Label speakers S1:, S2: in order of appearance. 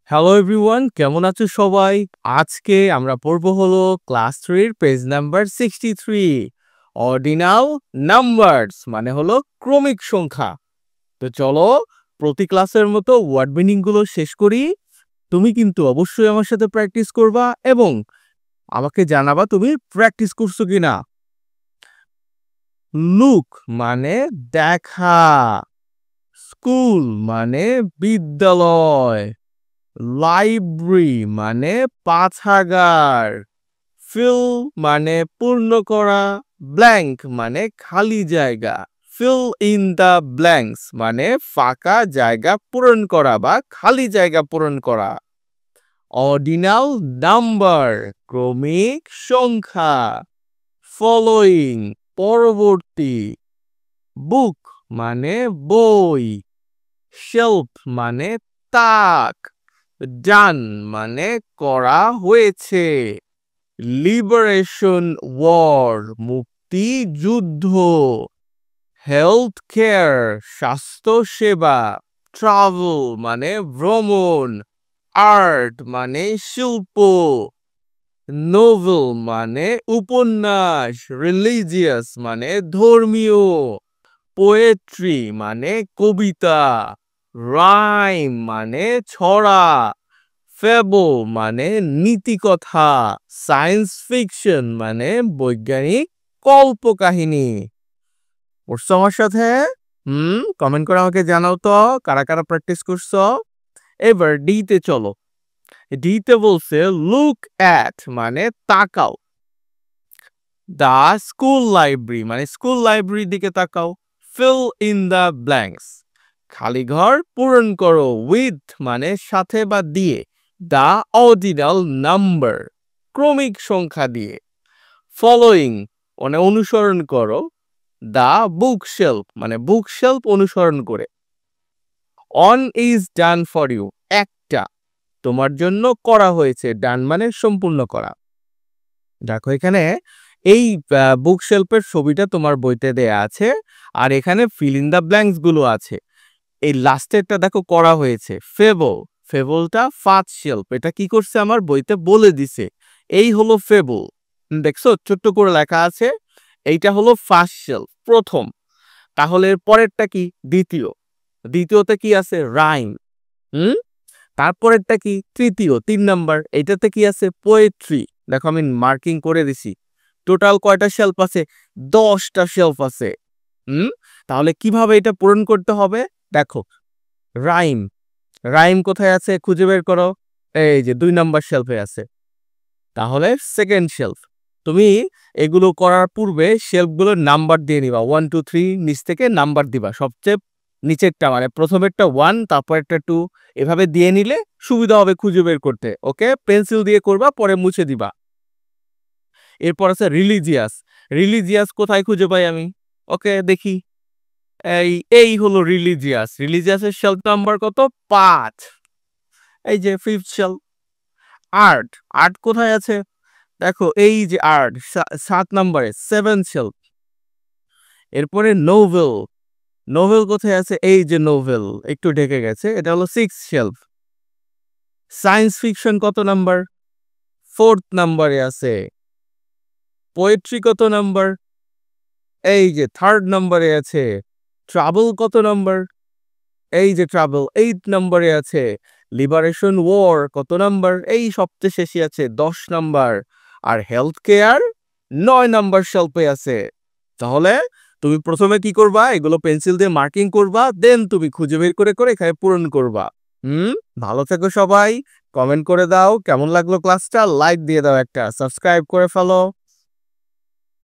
S1: Hello everyone, কেমন আছো সবাই? আজকে আমরা পড়বো হলো ক্লাস 3 এর পেজ নাম্বার 63 অর্ডিনাল নাম্বারস মানে হলো ক্রমিক সংখ্যা। তো চলো প্রতি ক্লাসের মতো ওয়ার্ড মিনিং গুলো শেষ করি। তুমি কিন্তু অবশ্যই আমার সাথে প্র্যাকটিস করবা এবং আমাকে জানাবা তুমি প্র্যাকটিস করছো কিনা। লুক মানে দেখা, স্কুল মানে বিদ্যালয়, লাইব্রেরি মানে পাঠাগার, ফিল মানে পূর্ণ করা, ব্ল্যাঙ্ক মানে খালি জায়গা। ফিল ইন দ্য ব্ল্যাঙ্কস মানে ফাঁকা জায়গা পূরণ করা বা খালি জায়গা পূরণ করা। অর্ডিনাল নাম্বার ক্রমিক সংখ্যা। ফলোয়িং পরবর্তী। বুক মানে বই, শেলফ মানে তাক, ডান মানে করা হয়েছে, লিবারেশন ওয়ার মুক্তি যুদ্ধ, হেলথ কেয়ার স্বাস্থ্য সেবা, ট্রাভেল মানে ভ্রমণ, আর্ট মানে শিল্প, নোভেল মানে উপন্যাস, রিলিজিয়াস মানে ধর্মীয়, পোয়েট্রি মানে কবিতা, রাইম মানে ছড়া, ফেবল মানে নীতিকথা, সায়েন্স ফিকশন মানে বৈজ্ঞানিক কল্পকাহিনী। পড়ছো আমার সাথে? কমেন্ট করে আমাকে জানাও তো কারা কারা প্র্যাকটিস করছো। এবার ডিতে চলো। ডিতে বলছে লুক অ্যাট মানে তাকাও, দা স্কুল লাইব্রেরি মানে স্কুল লাইব্রেরির দিকে তাকাও, ফিল ইন দ্য ব্ল্যাঙ্কস খালি ঘর পূরণ করো, উইথ মানে সাথে বা দিয়ে, দা অর্ডিনাল নাম্বার ক্রমিক সংখ্যা দিয়ে, ফলোয়িং মানে অনুসরণ করো, দা বুক শেলফ মানে বুক শেলফ অনুসরণ করে, on is done for you একটা তোমার জন্য করা হয়েছে, ডান মানে সম্পূর্ণ করা। দেখো এখানে এই বুক শেলফের ছবিটা তোমার বইতে দেয়া আছে আর এখানে ফিল ইন দ্য ব্ল্যাঙ্কস গুলো আছে। এই লাস্টেরটা দেখো করা হয়েছে ফেবল, ফেবলটা ফার্স্ট শেলফ, এটা কি করছে আমার বইতে বলে দিছে এই হলো ফেবল। দেখছো ছোট্ট করে লেখা আছে, এইটা হলো ফার্স্ট শেলফ প্রথম, তাহলে এর পরেরটা কি দ্বিতীয়, দ্বিতীয়তে কি আছে রাইম, তারপরেরটা কি তৃতীয় 3 নাম্বার, এইটাতে কি আছে পোয়েট্রি। দেখো আমি মার্কিং করে দিছি, টোটাল কয়টা শেলফ আছে 10টা শেলফ আছে। তাহলে কিভাবে এটা পূরণ করতে হবে দেখো, রাইম, রাইম কোথায় আছে খুঁজে বের করো, এই যে 2 নাম্বার শেলফে আছে। তাহলে সেকেন্ড শেলফ, তুমি এগুলো করার পূর্বে শেলফগুলোর নাম্বার দিয়ে নিবা, 1 2 3 নিচ থেকে নাম্বার দিবা, সবচেয়ে নিচেরটা মানে প্রথমেরটা 1 তারপরেরটা 2, এভাবে দিয়ে নিলে সুবিধা হবে খুঁজে বের করতে। ওকে, পেন্সিল দিয়ে করবা পরে মুছে দিবা। এরপর আছে রিলিজিয়াস, রিলিজিয়াস কোথায় খুঁজে পাই আমি, ওকে দেখি, এই এই হলো রিলিজিয়াস, রিলিজিয়াসের শেলফ নাম্বার কত 5, এই যে ফিফথ শেলফ। আর্ট, আর্ট কোথায় আছে দেখো এই যে আর্ট 7 নম্বরে 7 শেলফ। এরপরে নোভেল, নোভেল কোথায় আছে এই যে নোভেল একটু ঢেকে গেছে, এটা হলো 6 শেলফ। সায়েন্স ফিকশন কত নাম্বার 4th নাম্বারে আছে। পোয়েট্রি কত নাম্বার এই যে 3rd নাম্বারে আছে। ট্রাভেল কত নাম্বার এই যে ট্রাভেল 8th নাম্বারে আছে। লিবারেশন ওয়ার কত নাম্বার এই সবচেয়ে শেষে আছে 10 নাম্বার। আর হেলথ কেয়ার 9 নাম্বার শেলফে আছে। তাহলে তুমি প্রথমে কি করবা, এগুলো পেন্সিল দিয়ে মার্কিং করবা, দেন তুমি খুঁজে বের করে করে এখানে পূরণ করবা। ভালো থেকো সবাই, কমেন্ট করে দাও কেমন লাগলো ক্লাসটা, লাইক দিয়ে দাও, একটা সাবস্ক্রাইব করে ফেলো।